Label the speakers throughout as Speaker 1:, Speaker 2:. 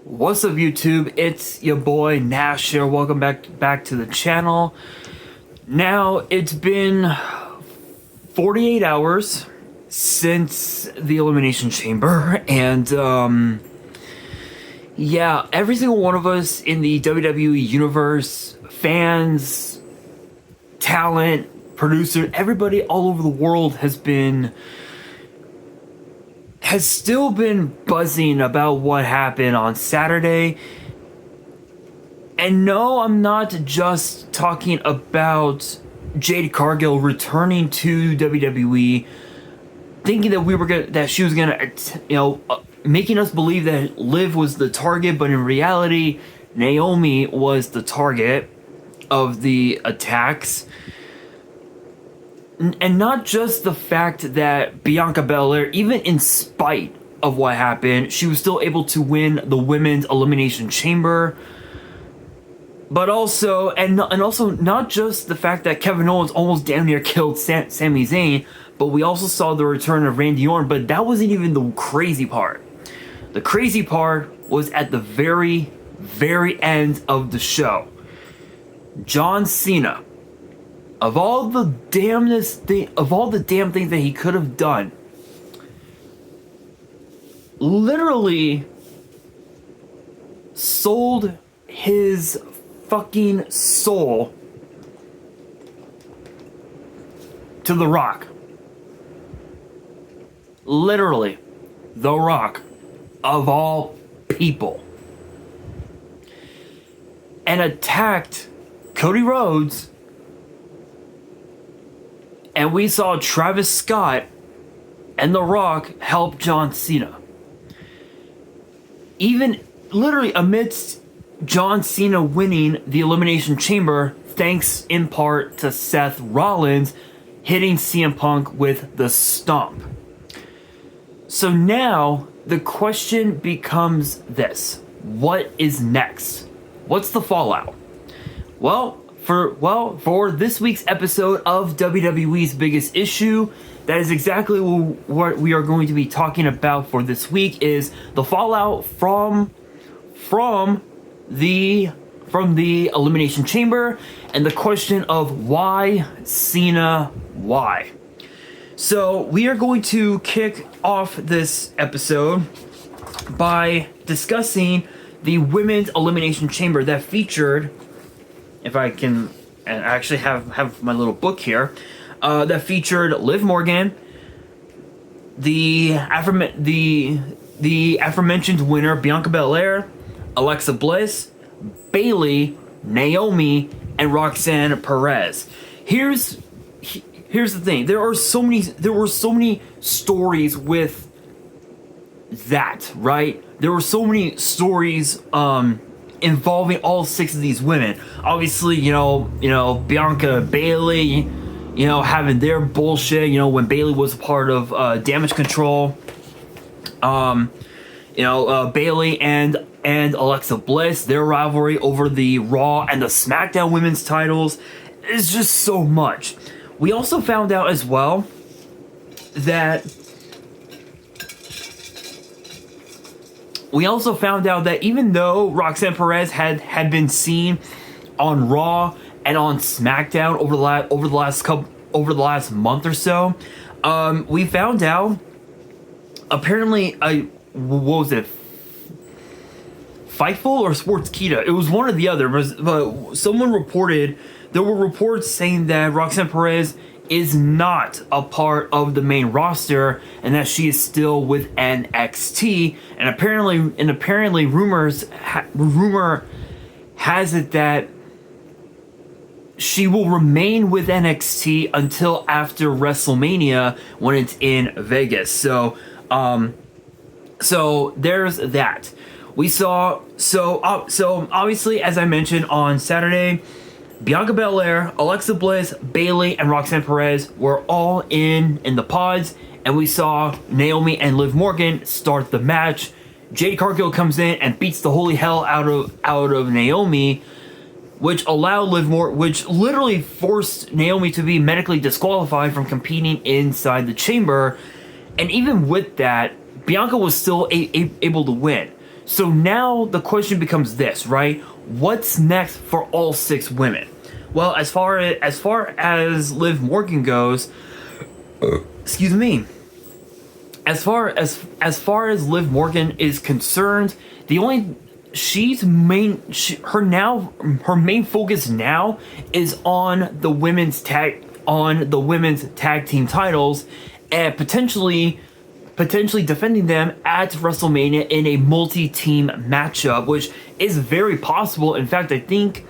Speaker 1: What's up, YouTube? It's your boy Nash here. Welcome back to the channel. Now, it's been 48 hours since the Elimination Chamber, and yeah, every single one of us in the WWE universe, fans, talent, producer, everybody all over the world has still been buzzing about what happened on Saturday. And no, I'm not just talking about Jade Cargill returning to WWE, thinking that she was gonna, making us believe that Liv was the target, but in reality, Naomi was the target of the attacks. And not just the fact that Bianca Belair, even in spite of what happened, she was still able to win the Women's Elimination Chamber. But also, and also not just the fact that Kevin Owens almost damn near killed Sami Zayn, but we also saw the return of Randy Orton, but that wasn't even the crazy part. The crazy part was at the very, very end of the show. John Cena, of all the damn things that he could have done, literally sold his fucking soul to The Rock. Literally, The Rock, of all people, and attacked Cody Rhodes. And we saw Travis Scott and The Rock help John Cena. Even literally amidst John Cena winning the Elimination Chamber, thanks in part to Seth Rollins hitting CM Punk with the stomp. So now the question becomes this: what is next? What's the fallout? For this week's episode of WWE's Biggest Issue, that is exactly what we are going to be talking about for this week, is the fallout from the Elimination Chamber, and the question of why Cena, why. So we are going to kick off this episode by discussing the Women's Elimination Chamber that featured, if I can, and I actually have my little book here, that featured Liv Morgan, the aforementioned winner Bianca Belair, Alexa Bliss, Bayley, Naomi, and Roxanne Perez. Here's the thing: there were so many stories with that, right? There were so many stories involving all 6 of these women. Obviously, Bianca, Bayley, having their bullshit, when Bayley was a part of Damage Control. Bayley and Alexa Bliss, their rivalry over the Raw and the SmackDown women's titles is just so much. We also found out as well that even though Roxanne Perez had been seen on Raw and on SmackDown over the last month or so, we found out apparently what was it? Fightful or Sportskeeda? It was one or the other, but someone reported, there were reports saying that Roxanne Perez is not a part of the main roster and that she is still with NXT, and apparently rumor has it that she will remain with NXT until after WrestleMania when it's in Vegas. So there's that. We saw, so obviously, as I mentioned on Saturday, Bianca Belair, Alexa Bliss, Bayley, and Roxanne Perez were all in the pods, and we saw Naomi and Liv Morgan start the match. Jade Cargill comes in and beats the holy hell out of Naomi, which literally forced Naomi to be medically disqualified from competing inside the chamber. And even with that, Bianca was still able to win. So now the question becomes this, right? What's next for all 6 women? Well, as far as Liv Morgan goes, excuse me. As far as Liv Morgan is concerned, the only her main focus now is on the women's tag team titles, and potentially defending them at WrestleMania in a multi-team matchup, which is very possible. In fact, the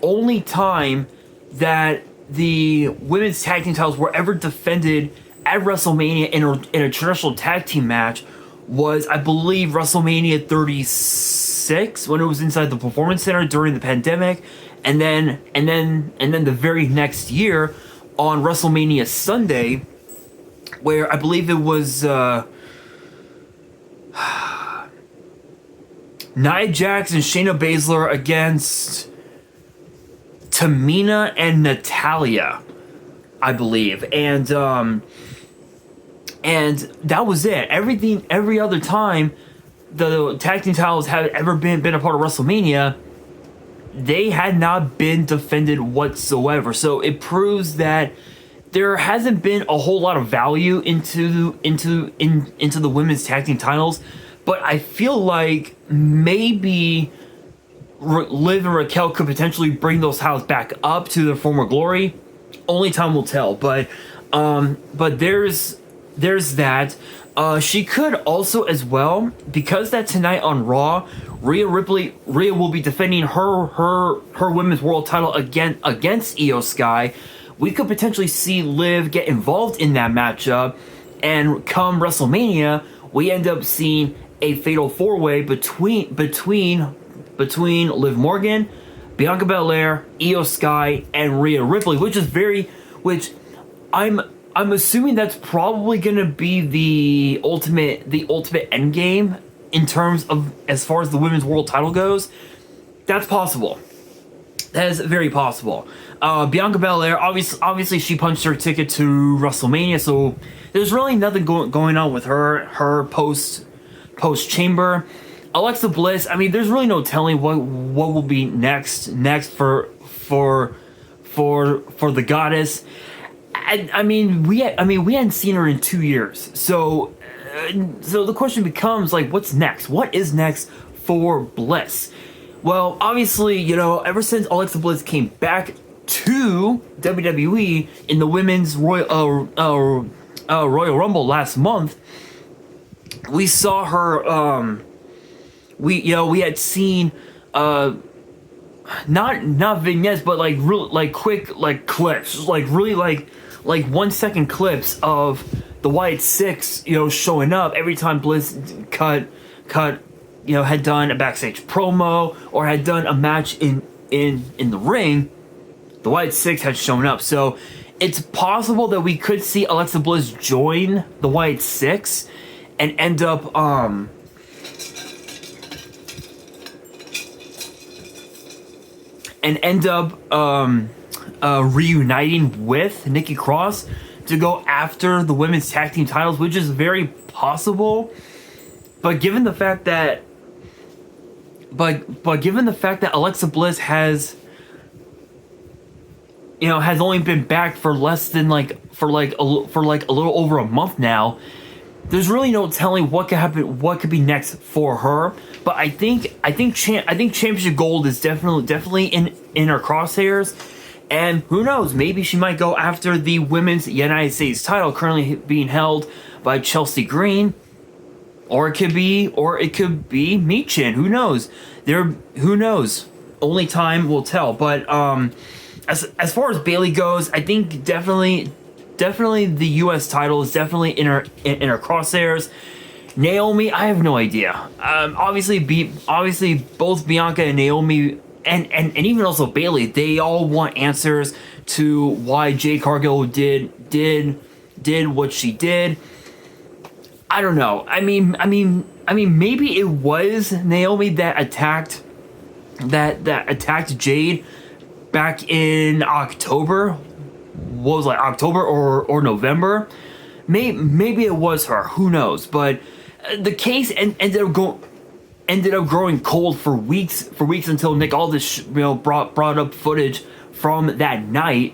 Speaker 1: only time that the women's tag team titles were ever defended at WrestleMania in a traditional tag team match was, I believe, WrestleMania 36, when it was inside the Performance Center during the pandemic, and then the very next year on WrestleMania Sunday, where I believe it was Nia Jax and Shayna Baszler against Tamina and Natalya, I believe, and that was it. Every other time the tag team titles had ever been a part of WrestleMania, they had not been defended whatsoever. So it proves that there hasn't been a whole lot of value into the women's tag team titles. But I feel like maybe Liv and Raquel could potentially bring those titles back up to their former glory. Only time will tell. But there's that. She could also as well, because that tonight on Raw, Rhea will be defending her women's world title against Io Sky. We could potentially see Liv get involved in that matchup, and come WrestleMania, we end up seeing a fatal 4-way between Liv Morgan, Bianca Belair, Io Sky, and Rhea Ripley, which I'm assuming that's probably gonna be the ultimate end game in terms of, as far as the women's world title goes. That's possible. That is very possible. Bianca Belair, obviously she punched her ticket to WrestleMania, so there's really nothing going on with her post Chamber. Alexa Bliss, I mean, there's really no telling what will be next for the goddess. I mean, we hadn't seen her in 2 years, so the question becomes, like, what's next? What is next for Bliss? Well, obviously, ever since Alexa Bliss came back to WWE in the women's Royal Rumble last month, we saw her. We had seen not vignettes, but like quick clips, really 1 second clips of the Wyatt Six, showing up every time Bliss had done a backstage promo or had done a match in the ring. The Wyatt Six had shown up, so it's possible that we could see Alexa Bliss join the Wyatt Six and end up reuniting with Nikki Cross to go after the women's tag team titles, which is very possible. But given the fact that Alexa Bliss has only been back for less than a little over a month now, there's really no telling what could happen, what could be next for her. But I think Championship Gold is definitely in her crosshairs, and who knows, maybe she might go after the women's United States title currently being held by Chelsea Green, or it could be Michin. Who knows? Who knows? Only time will tell. But as far as Bayley goes, I think definitely the U.S. title is definitely in her crosshairs. Naomi, I have no idea. Obviously both Bianca and Naomi and even also Bayley, they all want answers to why Jade Cargill did what she did. I don't know. I mean, maybe it was Naomi that attacked Jade back in October. What was October or November? Maybe it was her. Who knows? But the case ended up growing cold for weeks until Nick Aldis brought up footage from that night,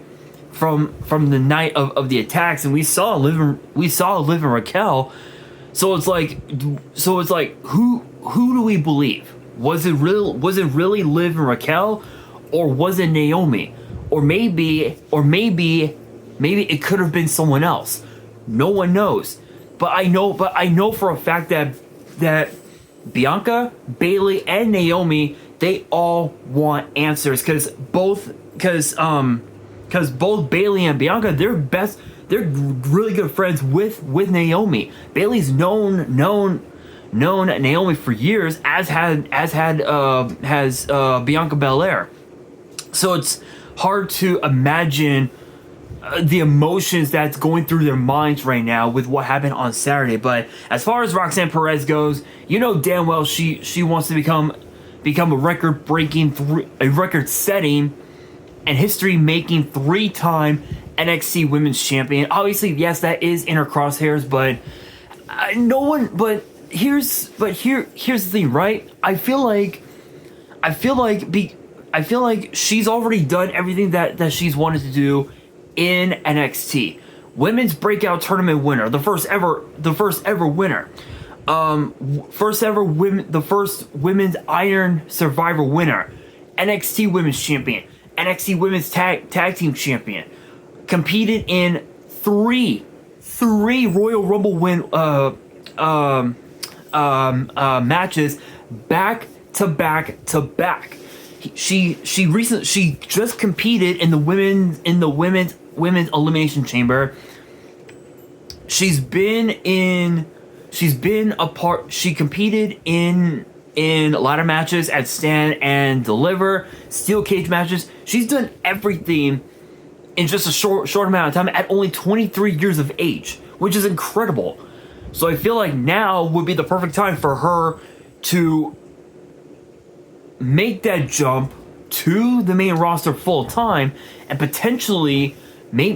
Speaker 1: from the night of the attacks, and we saw Liv and Raquel. So it's like who do we believe? Was it really Liv and Raquel, or was it Naomi? Or maybe it could have been someone else. No one knows. But I know for a fact that Bianca, Bayley, and Naomi, they all want answers, because both Bayley and Bianca, they're really good friends with Naomi. Bayley's known Naomi for years, as has Bianca Belair. So it's hard to imagine the emotions that's going through their minds right now with what happened on Saturday. But as far as Roxanne Perez goes, you know damn well she wants to become a record-setting and history-making 3-time NXT Women's Champion. Obviously, yes, that is in her crosshairs, but here's the thing, right? I feel like she's already done everything that she's wanted to do in NXT. Women's Breakout Tournament winner, the first ever winner. The first Women's Iron Survivor winner. NXT Women's Champion. NXT Women's Tag Team Champion. Competed in three Royal Rumble matches back to back. She just competed in the women's Elimination Chamber. She competed in ladder matches at Stand and Deliver, steel cage matches. She's done everything in just a short amount of time at only 23 years of age, which is incredible. So I feel like now would be the perfect time for her to make that jump to the main roster full time, and potentially, maybe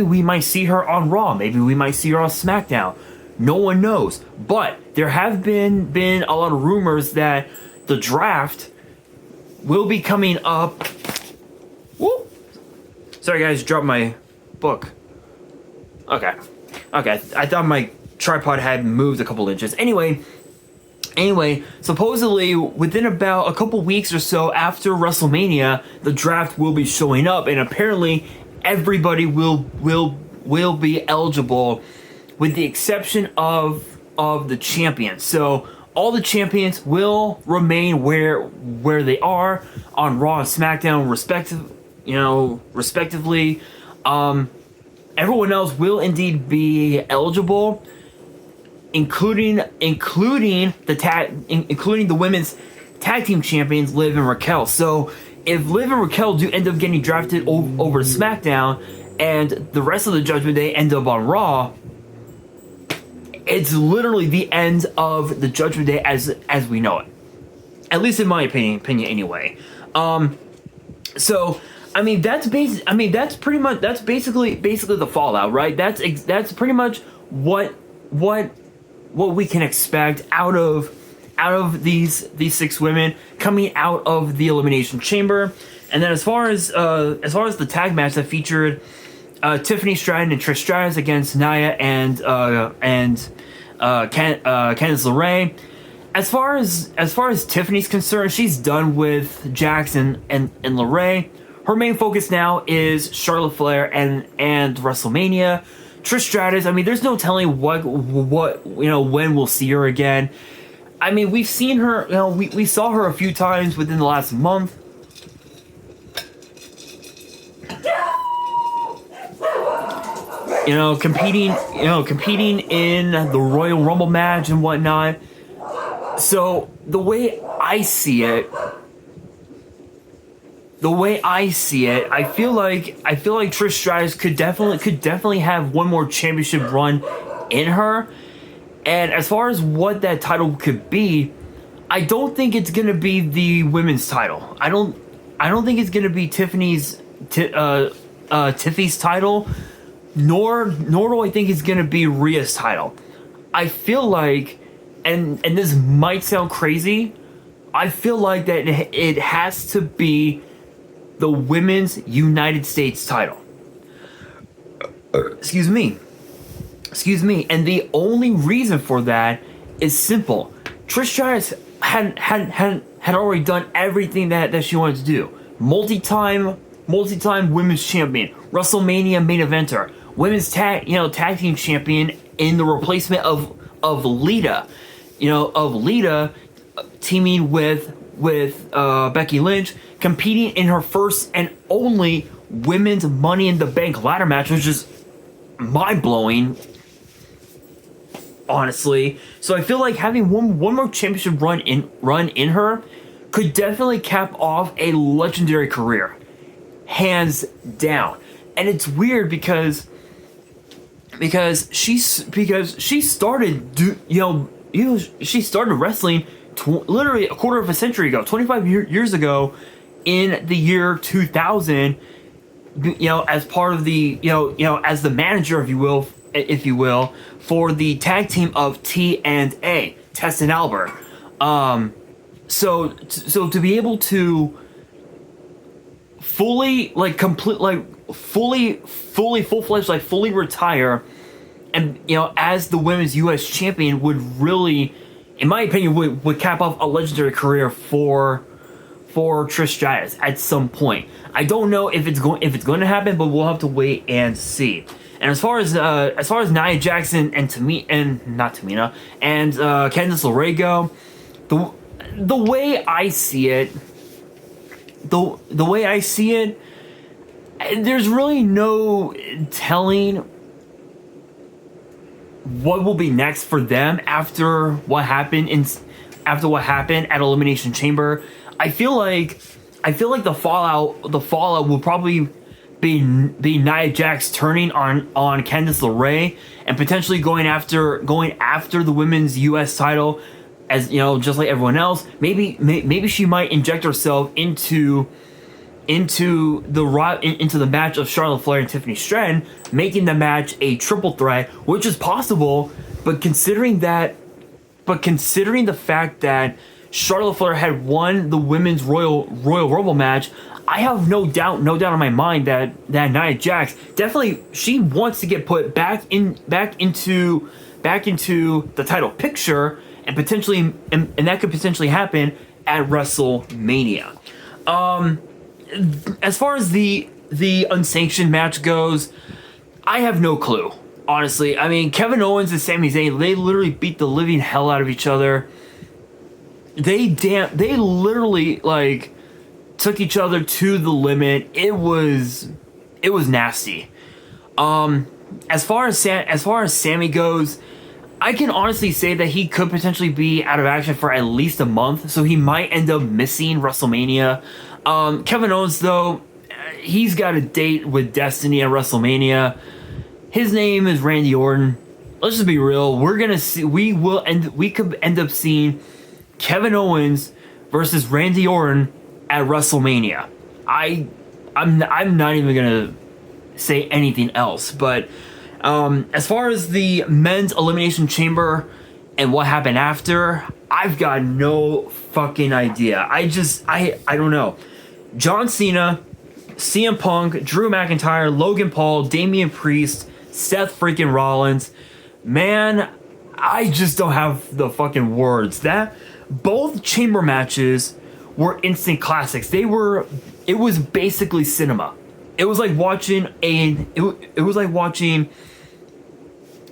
Speaker 1: we might see her on Raw. Maybe we might see her on SmackDown. No one knows. But there have been a lot of rumors that the draft will be coming up. Whoop. Sorry guys, dropped my book. Okay, I thought my tripod had moved a couple inches. Anyway, supposedly within about a couple weeks or so after WrestleMania, the draft will be showing up, and apparently everybody will be eligible, with the exception of the champions. So all the champions will remain where they are on Raw and SmackDown, respectively. Everyone else will indeed be eligible, including the women's tag team champions, Liv and Raquel. So if Liv and Raquel do end up getting drafted over to SmackDown, and the rest of the Judgment Day end up on Raw, it's literally the end of the Judgment Day as we know it. At least in my opinion anyway. So I mean that's basically the fallout, right? That's pretty much what we can expect out of these 6 women coming out of the Elimination Chamber. And then as far as the tag match that featured Tiffany Stratton and Trish Stratus against Nia and Candice LeRae. As far as Tiffany's concerned, she's done with Jackson and LeRae. Her main focus now is Charlotte Flair and WrestleMania. Trish Stratus, I mean, there's no telling what when we'll see her again. I mean, we've seen her, we saw her a few times within the last month. Competing in the Royal Rumble match and whatnot. So the way I see it, I feel like Trish Stratus could definitely have one more championship run in her. And as far as what that title could be, I don't think it's gonna be the women's title. I don't think it's gonna be Tiffany's title, nor do I think it's gonna be Rhea's title. I feel like, and this might sound crazy, I feel like that it has to be the Women's United States title. Excuse me. And the only reason for that is simple. Trish Stratus had already done everything that she wanted to do. Multi-time women's champion, WrestleMania main eventer, women's tag team champion in the replacement of Lita. Of Lita teaming with Becky Lynch, competing in her first and only women's Money in the Bank ladder match, which is mind-blowing, honestly. So I feel like having one more championship run in her could definitely cap off a legendary career, hands down. And it's weird because she started she started wrestling literally a quarter of a century ago, 25 years ago, in the year 2000. As part of the as the manager, if you will, for the tag team of T&A, Test and Albert. So to be able to fully full-fledged retire, and as the women's U.S. champion would really, in my opinion, would cap off a legendary career for Trish Stratus at some point. I don't know if it's going to happen, but we'll have to wait and see. And as far as Nia Jackson and Candice LeRae go, the way I see it, there's really no telling what will be next for them after what happened at Elimination Chamber. I feel like the fallout will probably be Nia Jax turning on Candice LeRae and potentially going after the women's U.S. title, as just like everyone else. Maybe she might inject herself into the match of Charlotte Flair and Tiffany Stratton, making the match a triple threat, which is possible. But considering the fact that Charlotte Flair had won the women's Royal Rumble match, I have no doubt in my mind that Nia Jax definitely, she wants to get put back into the title picture, and potentially and that could potentially happen at WrestleMania. As far as the unsanctioned match goes, I have no clue, honestly. I mean, Kevin Owens and Sami Zayn, they literally beat the living hell out of each other. They literally took each other to the limit. It was nasty. As far as Sami goes, I can honestly say that he could potentially be out of action for at least a month, so he might end up missing WrestleMania. Kevin Owens, though, he's got a date with Destiny at WrestleMania. His name is Randy Orton. Let's just be real. We could end up seeing Kevin Owens versus Randy Orton at WrestleMania. I'm not even gonna say anything else. But as far as the men's Elimination Chamber and what happened after, I've got no fucking idea. I don't know. John Cena, CM Punk, Drew McIntyre, Logan Paul, Damian Priest, Seth freaking Rollins. Man, I just don't have the fucking words. That both chamber matches were instant classics. It was basically cinema. It was like watching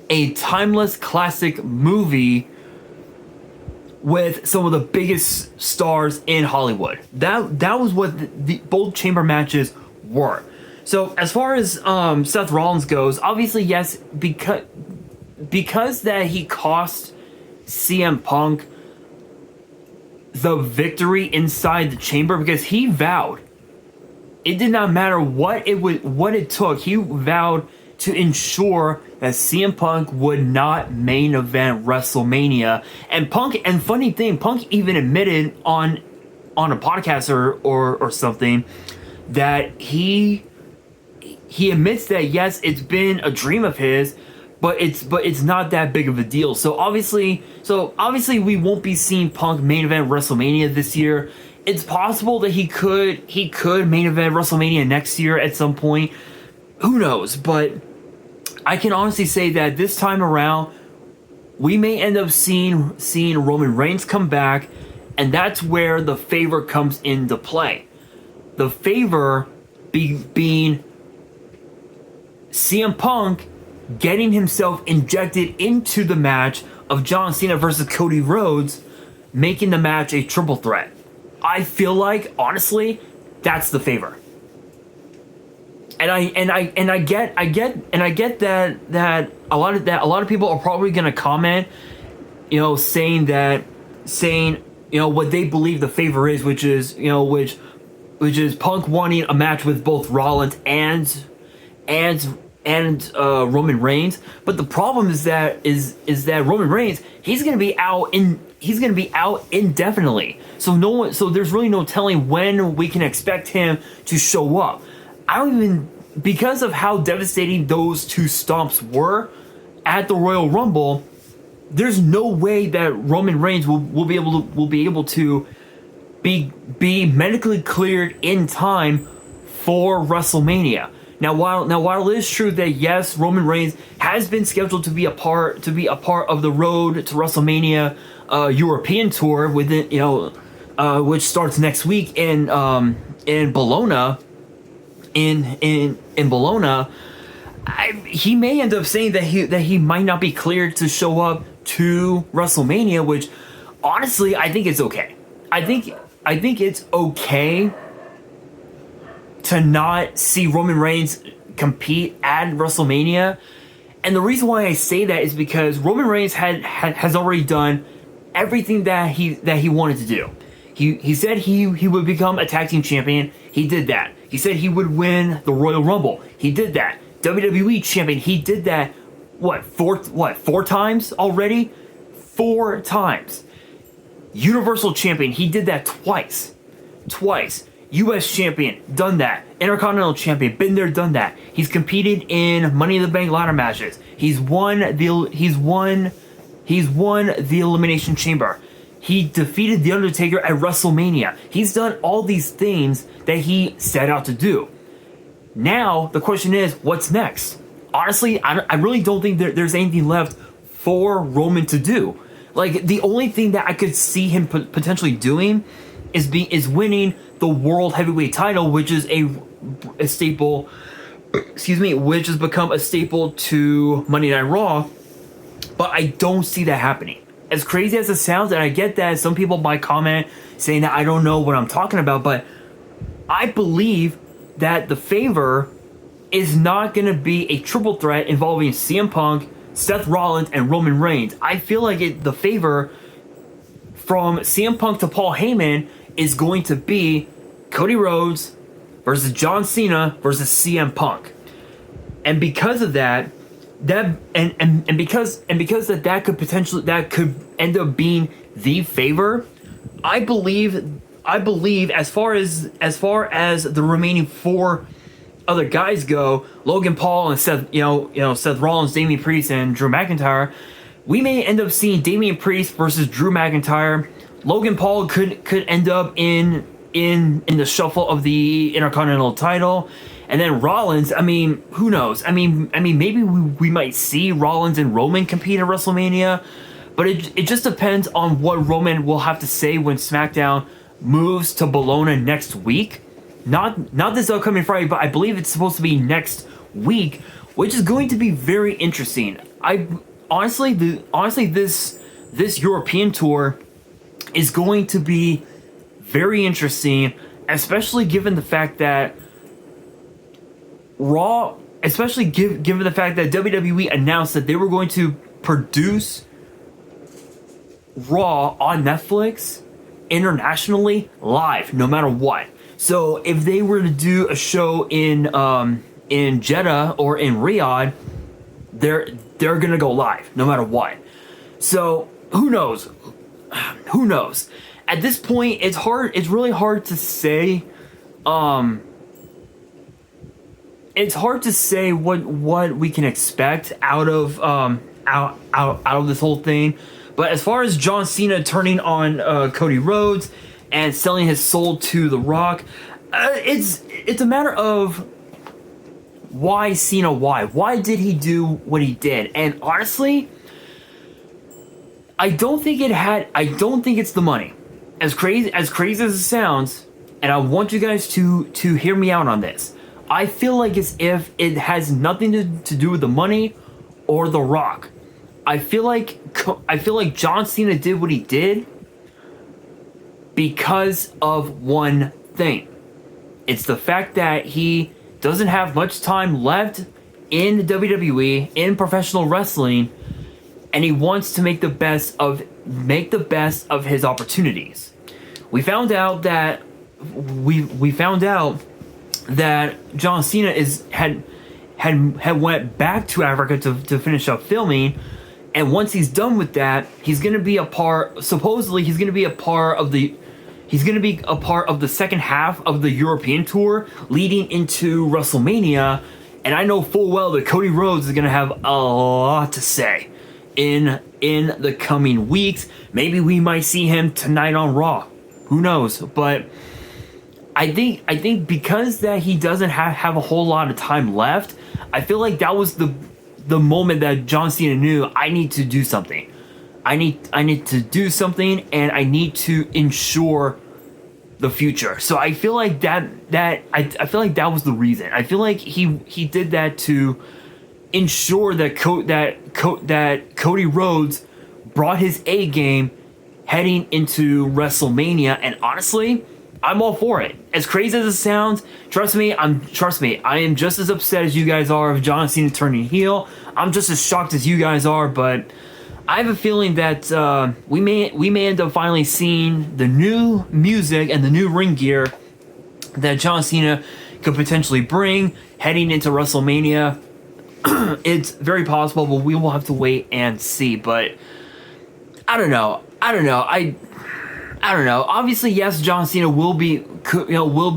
Speaker 1: a timeless classic movie with some of the biggest stars in Hollywood. That was what both chamber matches were. So as far as Seth Rollins goes, obviously yes, because that he cost CM Punk the victory inside the chamber, because he vowed it did not matter what it took. He vowed to ensure that CM Punk would not main event WrestleMania. And funny thing, Punk even admitted on a podcast or something that he admits that yes, it's been a dream of his, but it's not that big of a deal. So obviously we won't be seeing Punk main event WrestleMania this year. It's possible that he could main event WrestleMania next year at some point. Who knows? But I can honestly say that this time around, we may end up seeing Roman Reigns come back, and that's where the favor comes into play. The favor being CM Punk getting himself injected into the match of John Cena versus Cody Rhodes, making the match a triple threat. I feel like, honestly, that's the favor. And I get that a lot of people are probably gonna comment, saying what they believe the favor is, which is Punk wanting a match with both Rollins and Roman Reigns. But the problem is that Roman Reigns, he's gonna be out indefinitely. So there's really no telling when we can expect him to show up. Because of how devastating those two stomps were at the Royal Rumble, there's no way that Roman Reigns will be able to be medically cleared in time for WrestleMania. Now while it is true that yes, Roman Reigns has been scheduled to be a part of the Road to WrestleMania European tour within which starts next week in Bologna. In Bologna, he may end up saying that he might not be cleared to show up to WrestleMania, which honestly I think it's okay. I think it's okay to not see Roman Reigns compete at WrestleMania, and the reason why I say that is because Roman Reigns has already done everything that he wanted to do. He said he would become a tag team champion. He did that. He said he would win the Royal Rumble. He did that. WWE champion. He did that. Four times already? 4 times. Universal champion. He did that twice. US champion. Done that. Intercontinental champion. Been there, done that. He's competed in Money in the Bank ladder matches. He's won the Elimination Chamber. He defeated The Undertaker at WrestleMania. He's done all these things that he set out to do. Now, the question is, what's next? Honestly, I really don't think there's anything left for Roman to do. Like, the only thing that I could see him potentially doing is winning the World Heavyweight title, which is a staple, which has become a staple to Monday Night Raw. But I don't see that happening. As crazy as it sounds, and I get that some people might comment saying that I don't know what I'm talking about, but I believe that the favor is not going to be a triple threat involving CM Punk, Seth Rollins, and Roman Reigns. I feel like the favor from CM Punk to Paul Heyman is going to be Cody Rhodes versus John Cena versus CM Punk. And because of that, because that could end up being the favor, I believe as far as the remaining 4 other guys go, Logan Paul and Seth Rollins, Damian Priest, and Drew McIntyre, we may end up seeing Damian Priest versus Drew McIntyre. Logan Paul could end up in the shuffle of the Intercontinental title. And then Rollins, I mean, who knows? I mean, maybe we might see Rollins and Roman compete at WrestleMania, but it just depends on what Roman will have to say when SmackDown moves to Bologna next week. Not this upcoming Friday, but I believe it's supposed to be next week, which is going to be very interesting. Honestly, this European tour is going to be very interesting, especially given the fact that given the fact that WWE announced that they were going to produce Raw on Netflix internationally live, no matter what. So if they were to do a show in Jeddah or in Riyadh, they're gonna go live, no matter what. So who knows? Who knows? At this point, it's really hard to say. it's hard to say what we can expect out of this whole thing. But as far as John Cena turning on Cody Rhodes and selling his soul to The Rock, it's a matter of why Cena? Why did he do what he did? And honestly, I don't think it's the money. As crazy as it sounds, and I want you guys to hear me out on this. I feel like as if it has nothing to do with the money or The Rock. I feel like John Cena did what he did because of one thing. It's the fact that he doesn't have much time left in WWE, in professional wrestling, and he wants to make the best of his opportunities. We found out that John Cena had went back to Africa to finish up filming, and once he's done with that, he's gonna be a part of the second half of the European tour leading into WrestleMania, and I know full well that Cody Rhodes is gonna have a lot to say in the coming weeks. Maybe we might see him tonight on Raw. Who knows? But I think because that he doesn't have a whole lot of time left, I feel like that was the moment that John Cena knew, I need to do something. I need to do something, and I need to ensure the future. So I feel like I feel like that was the reason. I feel like he did that to ensure that Cody Rhodes brought his A game heading into WrestleMania, and honestly, I'm all for it. As crazy as it sounds, trust me, I am just as upset as you guys are of John Cena turning heel. I'm just as shocked as you guys are, but I have a feeling that we may end up finally seeing the new music and the new ring gear that John Cena could potentially bring heading into WrestleMania. It's very possible, but we will have to wait and see. But I don't know. I don't know. Obviously, yes, John Cena will be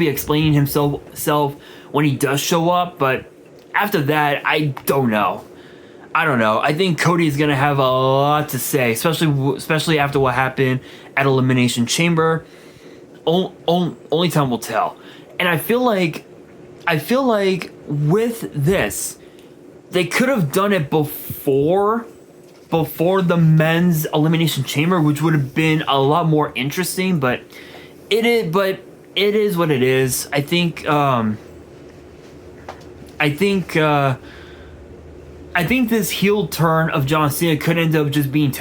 Speaker 1: explaining himself when he does show up. But after that, I don't know. I think Cody is gonna have a lot to say, especially after what happened at Elimination Chamber. Only time will tell. And I feel like with this, they could have done it before the men's Elimination Chamber, which would have been a lot more interesting. But it is what it is. I think this heel turn of John Cena could end up just being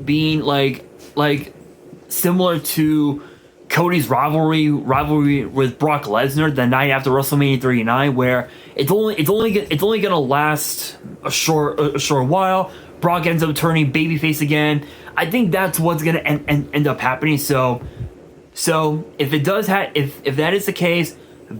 Speaker 1: being like similar to Cody's rivalry with Brock Lesnar the night after WrestleMania 39, where it's only gonna last a short while. Brock ends up turning babyface again. I think that's what's gonna end up happening. So if that is the case,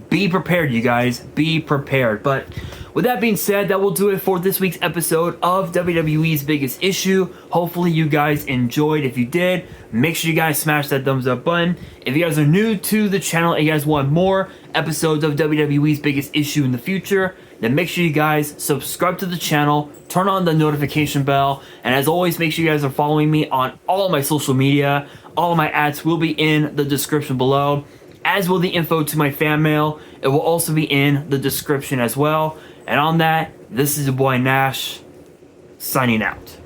Speaker 1: be prepared, you guys. Be prepared. But with that being said, that will do it for this week's episode of WWE's Biggest Issue. Hopefully you guys enjoyed. If you did, make sure you guys smash that thumbs up button. If you guys are new to the channel and you guys want more episodes of WWE's Biggest Issue in the future, then make sure you guys subscribe to the channel, turn on the notification bell, and as always, make sure you guys are following me on all of my social media. All of my ads will be in the description below, as will the info to my fan mail. It will also be in the description as well. And on that, this is your boy Nash, signing out.